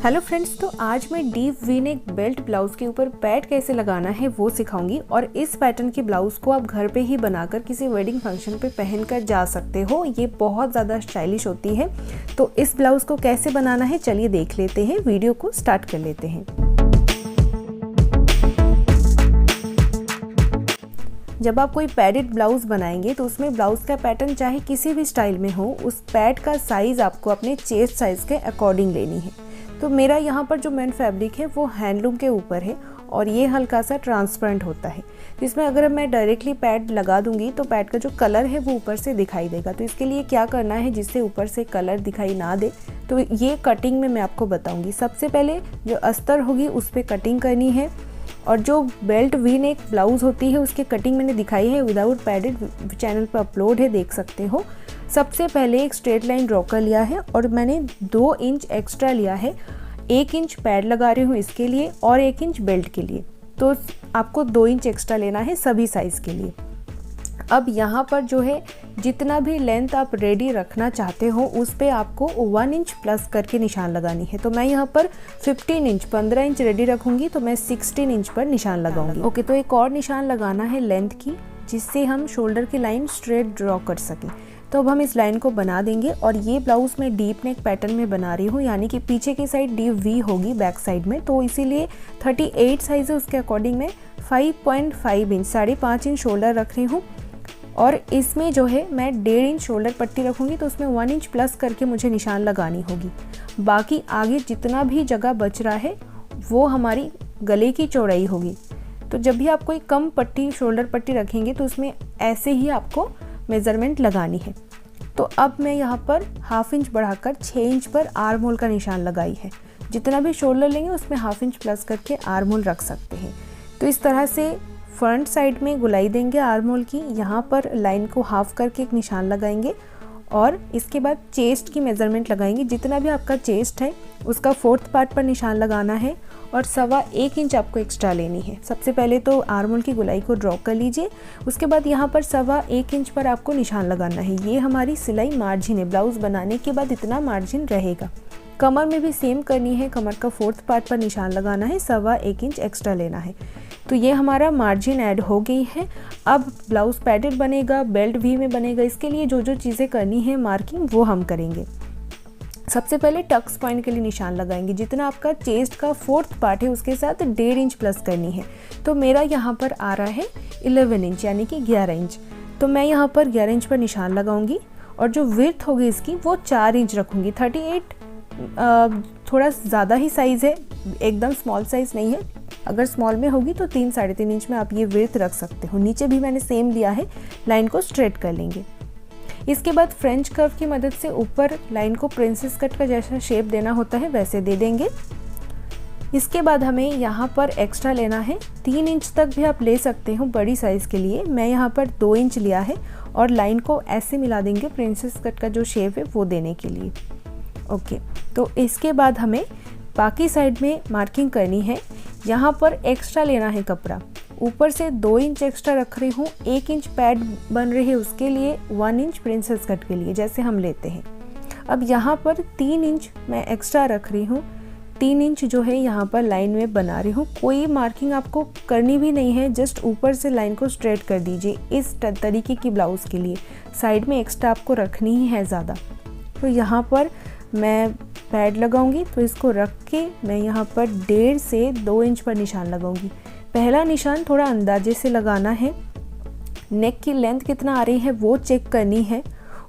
Hello friends, तो आज मैं deep V neck belt blouse के ऊपर पैड कैसे लगाना है वो सिखाऊंगी। और इस पैटर्न के ब्लाउज को आप घर पे ही बनाकर किसी वेडिंग फंक्शन पे पहनकर जा सकते हो। ये बहुत ज़्यादा स्टाइलिश होती है। तो इस ब्लाउज को कैसे बनाना है चलिए देख लेते हैं, वीडियो को स्टार्ट कर लेते हैं। जब आप कोई पैडेड ब्लाउज बनाएंगे तो उसमें ब्लाउज का पैटर्न चाहे किसी भी स्टाइल में हो, उस पैड का साइज़ आपको अपने चेस्ट साइज़ के अकॉर्डिंग लेनी है। तो मेरा यहाँ पर जो मेन फैब्रिक है वो हैंडलूम के ऊपर है और ये हल्का सा ट्रांसपेरेंट होता है। इसमें अगर मैं डायरेक्टली पैड लगा दूंगी तो पैड का जो कलर है वो ऊपर से दिखाई देगा। तो इसके लिए क्या करना है, जिससे ऊपर से कलर दिखाई ना दे, तो ये कटिंग में मैं आपको बताऊंगी। सबसे पहले जो अस्तर होगी उस पर कटिंग करनी है। और जो बेल्ट वी नेक ब्लाउज होती है उसकी कटिंग मैंने दिखाई है, विदाउट पैडेड, चैनल पर अपलोड है, देख सकते हो। सबसे पहले एक स्ट्रेट लाइन ड्रॉ कर लिया है और मैंने 2 इंच एक्स्ट्रा लिया है। 1 इंच पैड लगा रही हूँ इसके लिए और 1 इंच बेल्ट के लिए। तो आपको 2 इंच एक्स्ट्रा लेना है सभी साइज़ के लिए। अब यहाँ पर जो है जितना भी लेंथ आप रेडी रखना चाहते हो उस पे आपको 1 इंच प्लस करके निशान लगानी है। तो मैं यहाँ पर 15 इंच रेडी रखूँगी, तो मैं 16 इंच पर निशान लगाऊंगी। ओके, तो एक और निशान लगाना है लेंथ की, जिससे हम शोल्डर की लाइन स्ट्रेट ड्रॉ कर सकें। तो अब हम इस लाइन को बना देंगे। और ये ब्लाउज मैं डीप नेक पैटर्न में बना रही हूँ, यानी कि पीछे की साइड डीप वी होगी बैक साइड में। तो इसीलिए 38 साइज़ है, उसके अकॉर्डिंग मैं 5.5 इंच 5.5 इंच शोल्डर रख रही हूँ। और इसमें जो है मैं 1.5 इंच शोल्डर पट्टी रखूँगी, तो उसमें 1 इंच प्लस करके मुझे निशान लगानी होगी। बाकी आगे जितना भी जगह बच रहा है वो हमारी गले की चौड़ाई होगी। तो जब भी आप कोई कम पट्टी शोल्डर पट्टी रखेंगे तो उसमें ऐसे ही आपको मेज़रमेंट लगानी है। तो अब मैं यहाँ पर 1/2 इंच बढ़ाकर 6 इंच पर आर्म होल का निशान लगाई है। जितना भी शोल्डर लेंगे उसमें 1/2 इंच प्लस करके आर्म होल रख सकते हैं। तो इस तरह से फ्रंट साइड में गुलाई देंगे आर्म होल की। यहाँ पर लाइन को हाफ करके एक निशान लगाएंगे और इसके बाद चेस्ट की मेज़रमेंट लगाएंगे। जितना भी आपका चेस्ट है उसका 4th पार्ट पर निशान लगाना है और 1.25 इंच आपको एक्स्ट्रा लेनी है। सबसे पहले तो आर्म होल की गुलाई को ड्रॉ कर लीजिए। उसके बाद यहाँ पर 1.25 इंच पर आपको निशान लगाना है। ये हमारी सिलाई मार्जिन है, ब्लाउज बनाने के बाद इतना मार्जिन रहेगा। कमर में भी सेम करनी है, कमर का 4th पार्ट पर निशान लगाना है, 1.25 इंच एक्स्ट्रा लेना है। तो ये हमारा मार्जिन ऐड हो गई है। अब ब्लाउज पैडेड बनेगा, बेल्ट वी में बनेगा। इसके लिए जो जो चीज़ें करनी है मार्किंग वो हम करेंगे। सबसे पहले टक्स पॉइंट के लिए निशान लगाएंगे। जितना आपका चेस्ट का 4th पार्ट है उसके साथ 1.5 इंच प्लस करनी है। तो मेरा यहाँ पर आ रहा है 11 इंच यानी कि 11 इंच। तो मैं यहाँ पर 11 इंच पर निशान लगाऊंगी और जो विड्थ होगी इसकी वो 4 इंच रखूँगी। 38 थोड़ा ज़्यादा ही साइज़ है, एकदम स्मॉल साइज़ नहीं है। अगर स्मॉल में होगी तो 3-3.5 इंच में आप ये विड्थ रख सकते हो। नीचे भी मैंने सेम लिया है। लाइन को स्ट्रेट कर लेंगे। इसके बाद फ्रेंच कर्व की मदद से ऊपर लाइन को प्रिंसेस कट का जैसा शेप देना होता है वैसे दे देंगे। इसके बाद हमें यहाँ पर एक्स्ट्रा लेना है। 3 इंच तक भी आप ले सकते हो बड़ी साइज़ के लिए। मैं यहाँ पर 2 इंच लिया है और लाइन को ऐसे मिला देंगे प्रिंसेस कट का जो शेप है वो देने के लिए। ओके, तो इसके बाद हमें बाकी साइड में मार्किंग करनी है। यहाँ पर एक्स्ट्रा लेना है कपड़ा। ऊपर से 2 इंच एक्स्ट्रा रख रही हूँ। 1 इंच पैड बन रही है उसके लिए, 1 इंच प्रिंसेस कट के लिए जैसे हम लेते हैं। अब यहाँ पर 3 इंच मैं एक्स्ट्रा रख रही हूँ। 3 इंच जो है यहाँ पर लाइन में बना रही हूँ। कोई मार्किंग आपको करनी भी नहीं है, जस्ट ऊपर से लाइन को स्ट्रेट कर दीजिए। इस तरीके की ब्लाउज़ के लिए साइड में एक्स्ट्रा आपको रखनी ही है ज़्यादा। तो यहाँ पर मैं पैड लगाऊंगी, तो इसको रख के मैं यहाँ पर 1.5 से 2 इंच पर निशान लगाऊंगी। पहला निशान थोड़ा अंदाजे से लगाना है। नेक की लेंथ कितना आ रही है वो चेक करनी है।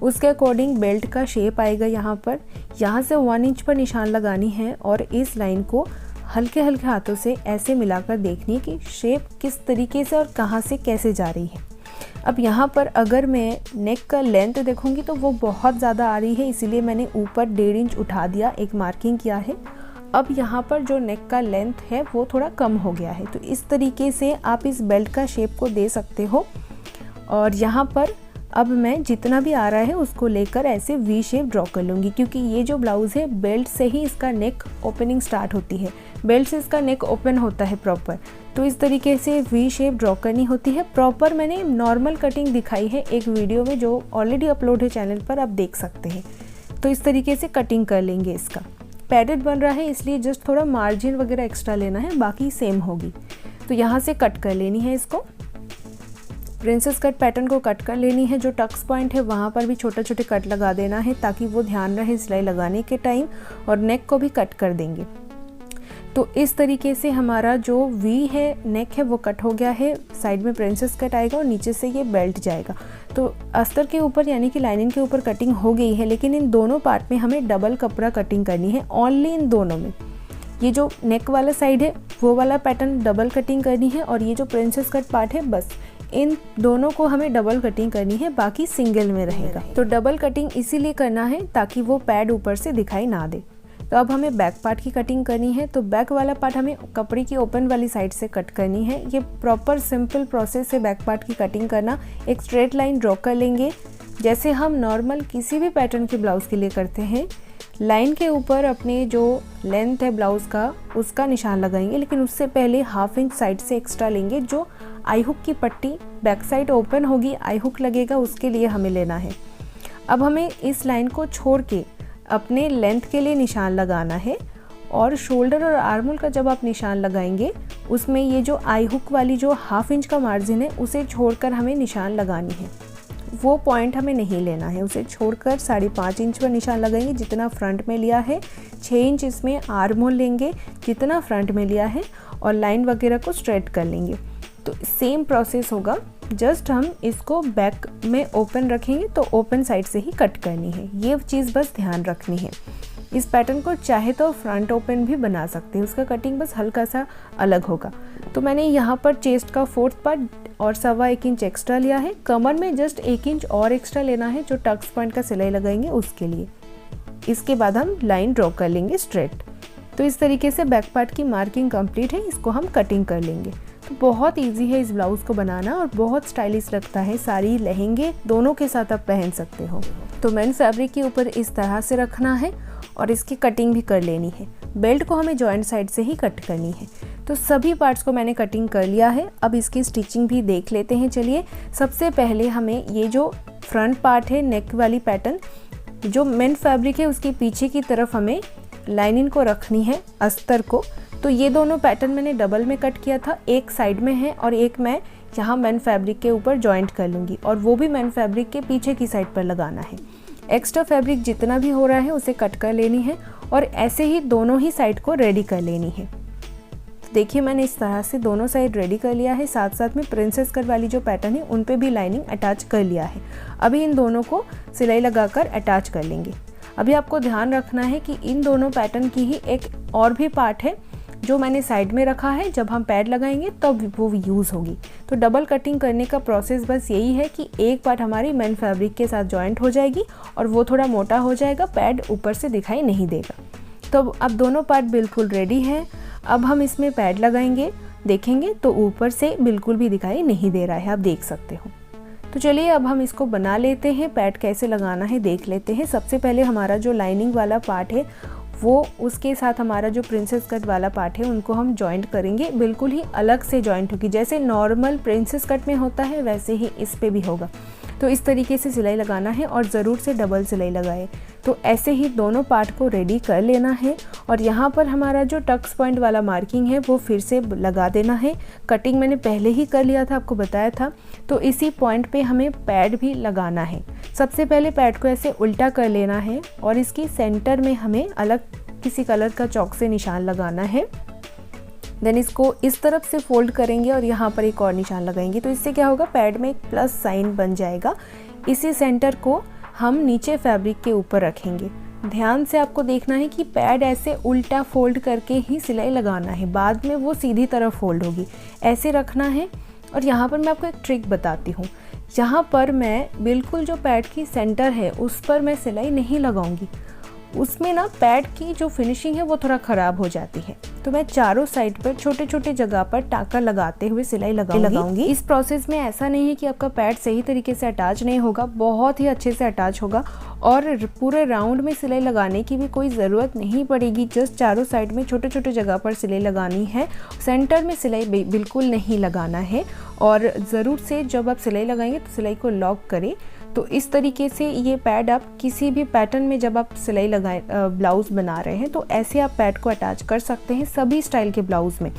उसके अकॉर्डिंग बेल्ट का शेप आएगा। यहाँ से 1 इंच पर निशान लगानी है और इस लाइन को हल्के हल्के हाथों से ऐसे मिलाकर देखनी है कि शेप किस तरीके से और कहाँ से कैसे जा रही है। अब यहाँ पर अगर मैं नेक का लेंथ देखूँगी तो वो बहुत ज़्यादा आ रही है, इसीलिए मैंने ऊपर 1.5 इंच उठा दिया, एक मार्किंग किया है। अब यहाँ पर जो नेक का लेंथ है वो थोड़ा कम हो गया है। तो इस तरीके से आप इस बेल्ट का शेप को दे सकते हो। और यहाँ पर अब मैं जितना भी आ रहा है उसको लेकर ऐसे वी शेप ड्रॉ कर लूँगी, क्योंकि ये जो ब्लाउज़ है बेल्ट से ही इसका नेक ओपनिंग स्टार्ट होती है। बेल्ट से इसका नेक ओपन होता है प्रॉपर। तो इस तरीके से वी शेप ड्रॉ करनी होती है प्रॉपर। मैंने नॉर्मल कटिंग दिखाई है एक वीडियो में जो ऑलरेडी अपलोड है चैनल पर, आप देख सकते हैं। तो इस तरीके से कटिंग कर लेंगे इसका। पैडेड बन रहा है इसलिए जस्ट थोड़ा मार्जिन वगैरह एक्स्ट्रा लेना है, बाकी सेम होगी। तो यहाँ से कट कर लेनी है इसको, प्रिंसेस कट पैटर्न को कट कर लेनी है। जो टक्स पॉइंट है वहाँ पर भी छोटे छोटे कट लगा देना है ताकि वो ध्यान रहे सिलाई लगाने के टाइम, और नेक को भी कट कर देंगे। तो इस तरीके से हमारा जो वी है नेक है वो कट हो गया है, साइड में प्रिंसेस कट आएगा और नीचे से ये बेल्ट जाएगा। तो अस्तर के ऊपर यानी कि लाइनिंग के ऊपर कटिंग हो गई है, लेकिन इन दोनों पार्ट में हमें डबल कपड़ा कटिंग करनी है, ओनली इन दोनों में। ये जो नेक वाला साइड है वो वाला पैटर्न डबल कटिंग करनी है, और ये जो प्रिंसेस कट पार्ट है बस इन दोनों को हमें डबल कटिंग करनी है, बाकी सिंगल में रहेगा। तो डबल कटिंग इसीलिए करना है ताकि वो पैड ऊपर से दिखाई ना दे। तो अब हमें बैक पार्ट की कटिंग करनी है। तो बैक वाला पार्ट हमें कपड़े की ओपन वाली साइड से कट करनी है। ये प्रॉपर सिंपल प्रोसेस है बैक पार्ट की कटिंग करना। एक स्ट्रेट लाइन ड्रॉ कर लेंगे जैसे हम नॉर्मल किसी भी पैटर्न के ब्लाउज़ के लिए करते हैं। लाइन के ऊपर अपने जो लेंथ है ब्लाउज़ का उसका निशान लगाएंगे, लेकिन उससे पहले ½ इंच साइड से एक्स्ट्रा लेंगे। जो आई हुक की पट्टी बैक साइड ओपन होगी, आई हुक लगेगा, उसके लिए हमें लेना है। अब हमें इस लाइन को छोड़ के अपने लेंथ के लिए निशान लगाना है, और शोल्डर और आर्महोल का जब आप निशान लगाएंगे उसमें ये जो आई हुक वाली जो ½ इंच का मार्जिन है उसे छोड़कर हमें निशान लगानी है। वो पॉइंट हमें नहीं लेना है, उसे छोड़कर 5.5 इंच पर निशान लगाएंगे जितना फ्रंट में लिया है। 6 इंच इसमें आर्महोल लेंगे जितना फ्रंट में लिया है, और लाइन वगैरह को स्ट्रेट कर लेंगे। तो सेम प्रोसेस होगा, जस्ट हम इसको बैक में ओपन रखेंगे तो ओपन साइड से ही कट करनी है। ये चीज़ बस ध्यान रखनी है। इस पैटर्न को चाहे तो फ्रंट ओपन भी बना सकते हैं, उसका कटिंग बस हल्का सा अलग होगा। तो मैंने यहाँ पर चेस्ट का 4th पार्ट और 1.25 इंच एक्स्ट्रा लिया है। कमर में जस्ट 1 इंच और एक्स्ट्रा लेना है, जो टक्स पॉइंट का सिलाई लगाएंगे उसके लिए। इसके बाद हम लाइन ड्रॉ कर लेंगे स्ट्रेट। तो इस तरीके से बैक पार्ट की मार्किंग कंप्लीट है, इसको हम कटिंग कर लेंगे। तो बहुत इजी है इस ब्लाउज़ को बनाना, और बहुत स्टाइलिश लगता है। साड़ी लहंगे दोनों के साथ आप पहन सकते हो। तो मेन फैब्रिक के ऊपर इस तरह से रखना है और इसकी कटिंग भी कर लेनी है। बेल्ट को हमें जॉइंट साइड से ही कट करनी है। तो सभी पार्ट्स को मैंने कटिंग कर लिया है। अब इसकी स्टिचिंग भी देख लेते हैं। चलिए, सबसे पहले हमें ये जो फ्रंट पार्ट है नेक वाली पैटर्न, जो मेन फैब्रिक है उसके पीछे की तरफ हमें लाइनिंग को रखनी है, अस्तर को। तो ये दोनों पैटर्न मैंने डबल में कट किया था, एक साइड में है और एक मैं यहाँ मेन फैब्रिक के ऊपर जॉइंट कर लूँगी, और वो भी मेन फैब्रिक के पीछे की साइड पर लगाना है। एक्स्ट्रा फैब्रिक जितना भी हो रहा है उसे कट कर लेनी है, और ऐसे ही दोनों ही साइड को रेडी कर लेनी है। तो देखिए, मैंने इस तरह से दोनों साइड रेडी कर लिया है। साथ साथ में प्रिंसेस कट वाली जो पैटर्न है उन पे भी लाइनिंग अटैच कर लिया है। अभी इन दोनों को सिलाई लगाकर अटैच कर लेंगे। अभी आपको ध्यान रखना है कि इन दोनों पैटर्न की ही एक और भी पार्ट है जो मैंने साइड में रखा है, जब हम पैड लगाएंगे तब वो यूज़ होगी। तो डबल कटिंग करने का प्रोसेस बस यही है कि एक पार्ट हमारी मेन फैब्रिक के साथ जॉइंट हो जाएगी और वो थोड़ा मोटा हो जाएगा, पैड ऊपर से दिखाई नहीं देगा। तो अब दोनों पार्ट बिल्कुल रेडी है। अब हम इसमें पैड लगाएंगे, देखेंगे तो ऊपर से बिल्कुल भी दिखाई नहीं दे रहा है, आप देख सकते हो। तो चलिए अब हम इसको बना लेते हैं। पैड कैसे लगाना है देख लेते हैं। सबसे पहले हमारा जो लाइनिंग वाला पार्ट है वो उसके साथ हमारा जो प्रिंसेस कट वाला पार्ट है उनको हम जॉइंट करेंगे। बिल्कुल ही अलग से जॉइंट होगी, जैसे नॉर्मल प्रिंसेस कट में होता है वैसे ही इस पे भी होगा। तो इस तरीके से सिलाई लगाना है और ज़रूर से डबल सिलाई लगाए। तो ऐसे ही दोनों पार्ट को रेडी कर लेना है, और यहाँ पर हमारा जो टक्स पॉइंट वाला मार्किंग है वो फिर से लगा देना है। कटिंग मैंने पहले ही कर लिया था, आपको बताया था। तो इसी पॉइंट पे हमें पैड भी लगाना है। सबसे पहले पैड को ऐसे उल्टा कर लेना है और इसकी सेंटर में हमें अलग किसी कलर का चॉक से निशान लगाना है। देन इसको इस तरफ से फोल्ड करेंगे और यहाँ पर एक और निशान लगाएंगे। तो इससे क्या होगा, पैड में एक प्लस साइन बन जाएगा। इसी सेंटर को हम नीचे फैब्रिक के ऊपर रखेंगे। ध्यान से आपको देखना है कि पैड ऐसे उल्टा फोल्ड करके ही सिलाई लगाना है, बाद में वो सीधी तरफ फोल्ड होगी, ऐसे रखना है। और यहाँ पर मैं आपको एक ट्रिक बताती हूँ। यहाँ पर मैं बिल्कुल जो पैड की सेंटर है उस पर मैं सिलाई नहीं लगाऊंगी, उसमें ना पैड की जो फिनिशिंग है वो थोड़ा ख़राब हो जाती है। तो मैं चारों साइड पर छोटे छोटे जगह पर टाँका लगाते हुए सिलाई लगाऊंगी। इस प्रोसेस में ऐसा नहीं है कि आपका पैड सही तरीके से अटैच नहीं होगा, बहुत ही अच्छे से अटैच होगा, और पूरे राउंड में सिलाई लगाने की भी कोई ज़रूरत नहीं पड़ेगी। जस्ट चारों साइड में छोटे छोटे जगह पर सिलाई लगानी है, सेंटर में सिलाई बिल्कुल नहीं लगाना है। और ज़रूर से जब आप सिलाई लगाएंगे तो सिलाई को लॉक करें। तो इस तरीके से ये पैड आप किसी भी पैटर्न में जब आप सिलाई लगाए ब्लाउज़ बना रहे हैं तो ऐसे आप पैड को अटैच कर सकते हैं सभी स्टाइल के ब्लाउज़ में।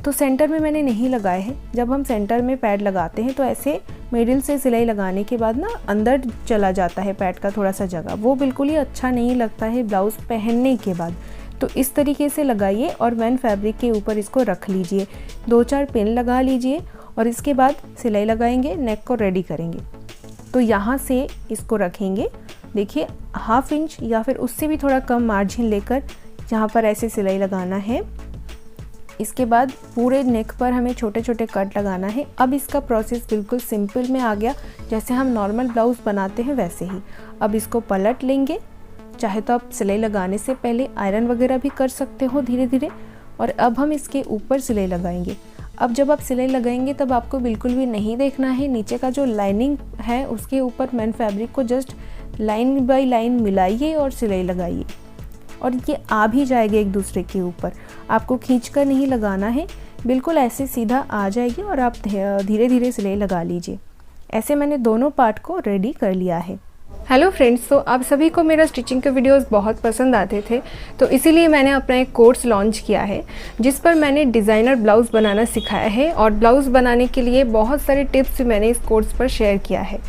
तो सेंटर में मैंने नहीं लगाए हैं। जब हम सेंटर में पैड लगाते हैं तो ऐसे मिडिल से सिलाई लगाने के बाद ना अंदर चला जाता है पैड का थोड़ा सा जगह, वो बिल्कुल ही अच्छा नहीं लगता है ब्लाउज़ पहनने के बाद। तो इस तरीके से लगाइए और मैन फैब्रिक के ऊपर इसको रख लीजिए, 2-4 पिन लगा लीजिए और इसके बाद सिलाई लगाएंगे, नेक को रेडी करेंगे। तो यहाँ से इसको रखेंगे, देखिए 1/2 इंच या फिर उससे भी थोड़ा कम मार्जिन लेकर यहाँ पर ऐसे सिलाई लगाना है। इसके बाद पूरे नेक पर हमें छोटे छोटे कट लगाना है। अब इसका प्रोसेस बिल्कुल सिंपल में आ गया, जैसे हम नॉर्मल ब्लाउज़ बनाते हैं वैसे ही। अब इसको पलट लेंगे, चाहे तो आप सिलाई लगाने से पहले आयरन वगैरह भी कर सकते हो धीरे धीरे। और अब हम इसके ऊपर सिलाई लगाएंगे। अब जब आप सिलाई लगाएंगे तब आपको बिल्कुल भी नहीं देखना है नीचे का जो लाइनिंग है उसके ऊपर मैन फैब्रिक को जस्ट लाइन बाय लाइन मिलाइए और सिलाई लगाइए और ये आ भी जाएगा एक दूसरे के ऊपर। आपको खींच कर नहीं लगाना है, बिल्कुल ऐसे सीधा आ जाएगी और आप धीरे धीरे सिलाई लगा लीजिए। ऐसे मैंने दोनों पार्ट को रेडी कर लिया है। हेलो फ्रेंड्स, तो आप सभी को मेरा स्टिचिंग के वीडियोस बहुत पसंद आते थे, तो इसीलिए मैंने अपना एक कोर्स लॉन्च किया है जिस पर मैंने डिज़ाइनर ब्लाउज़ बनाना सिखाया है और ब्लाउज़ बनाने के लिए बहुत सारे टिप्स मैंने इस कोर्स पर शेयर किया है।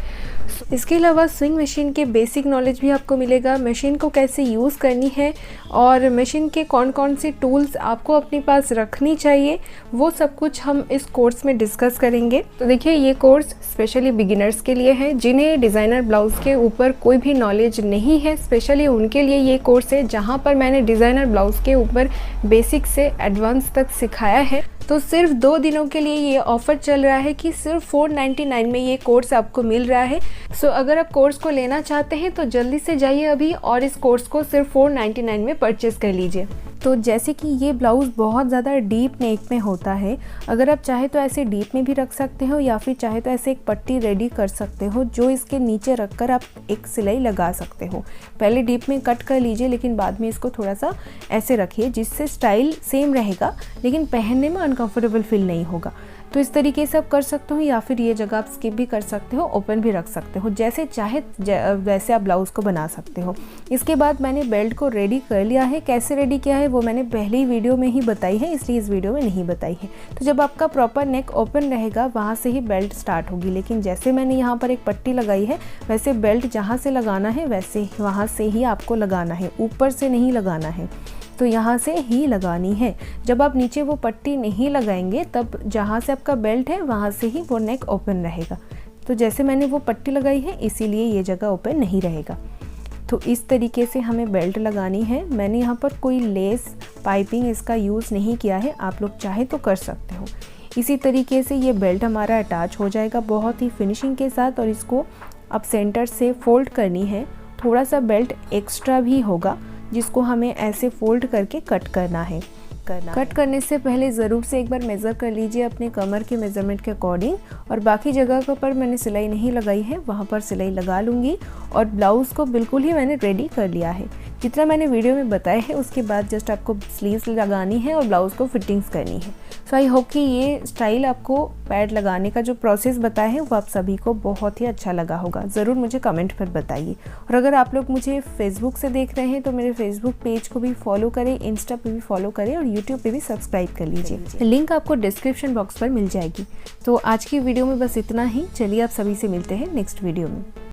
इसके अलावा स्विंग मशीन के बेसिक नॉलेज भी आपको मिलेगा, मशीन को कैसे यूज़ करनी है और मशीन के कौन कौन से टूल्स आपको अपने पास रखनी चाहिए, वो सब कुछ हम इस कोर्स में डिस्कस करेंगे। तो देखिए, ये कोर्स स्पेशली बिगिनर्स के लिए है जिन्हें डिज़ाइनर ब्लाउज़ के ऊपर कोई भी नॉलेज नहीं है। स्पेशली उनके लिए ये कोर्स है जहाँ पर मैंने डिज़ाइनर ब्लाउज़ के ऊपर बेसिक से एडवांस तक सिखाया है। तो सिर्फ 2 दिनों के लिए ये ऑफ़र चल रहा है कि सिर्फ 499 में ये कोर्स आपको मिल रहा है। सो अगर आप कोर्स को लेना चाहते हैं तो जल्दी से जाइए अभी और इस कोर्स को सिर्फ 499 में परचेज़ कर लीजिए। तो जैसे कि ये ब्लाउज़ बहुत ज़्यादा डीप नेक में होता है, अगर आप चाहे तो ऐसे डीप में भी रख सकते हो या फिर चाहे तो ऐसे एक पट्टी रेडी कर सकते हो जो इसके नीचे रखकर आप एक सिलाई लगा सकते हो। पहले डीप में कट कर लीजिए लेकिन बाद में इसको थोड़ा सा ऐसे रखिए जिससे स्टाइल सेम रहेगा लेकिन पहनने में अनकंफर्टेबल फील नहीं होगा। तो इस तरीके से आप कर सकते हो या फिर ये जगह आप स्किप भी कर सकते हो, ओपन भी रख सकते हो, जैसे चाहे वैसे आप ब्लाउज़ को बना सकते हो। इसके बाद मैंने बेल्ट को रेडी कर लिया है। कैसे रेडी किया है वो मैंने पहले ही वीडियो में ही बताई है, इसलिए इस वीडियो में नहीं बताई है। तो जब आपका प्रॉपर नेक ओपन रहेगा वहाँ से ही बेल्ट स्टार्ट होगी, लेकिन जैसे मैंने यहाँ पर एक पट्टी लगाई है वैसे बेल्ट जहाँ से लगाना है वैसे वहाँ से ही आपको लगाना है, ऊपर से नहीं लगाना है। तो यहाँ से ही लगानी है। जब आप नीचे वो पट्टी नहीं लगाएंगे तब जहाँ से आपका बेल्ट है वहाँ से ही वो नेक ओपन रहेगा। तो जैसे मैंने वो पट्टी लगाई है इसीलिए ये जगह ओपन नहीं रहेगा। तो इस तरीके से हमें बेल्ट लगानी है। मैंने यहाँ पर कोई लेस पाइपिंग इसका यूज़ नहीं किया है, आप लोग चाहे तो कर सकते हो। इसी तरीके से ये बेल्ट हमारा अटैच हो जाएगा बहुत ही फिनिशिंग के साथ और इसको अब सेंटर से फोल्ड करनी है। थोड़ा सा बेल्ट एक्स्ट्रा भी होगा जिसको हमें ऐसे फोल्ड करके कट करना है। कट करने से पहले ज़रूर से एक बार मेज़र कर लीजिए अपने कमर के मेज़रमेंट के अकॉर्डिंग, और बाकी जगह पर मैंने सिलाई नहीं लगाई है वहाँ पर सिलाई लगा लूँगी। और ब्लाउज़ को बिल्कुल ही मैंने रेडी कर लिया है, जितना मैंने वीडियो में बताया है। उसके बाद जस्ट आपको स्लीव्स लगानी है और ब्लाउज़ को फिटिंग्स करनी है। सो आई होप कि ये स्टाइल आपको पैड लगाने का जो प्रोसेस बताया है वो आप सभी को बहुत ही अच्छा लगा होगा। ज़रूर मुझे कमेंट पर बताइए। और अगर आप लोग मुझे फेसबुक से देख रहे हैं तो मेरे फेसबुक पेज को भी फॉलो करें, इंस्टा पे भी फॉलो करें और यूट्यूब पे भी सब्सक्राइब कर लीजिए। लिंक आपको डिस्क्रिप्शन बॉक्स पर मिल जाएगी। तो आज की वीडियो में बस इतना ही। चलिए आप सभी से मिलते हैं नेक्स्ट वीडियो में।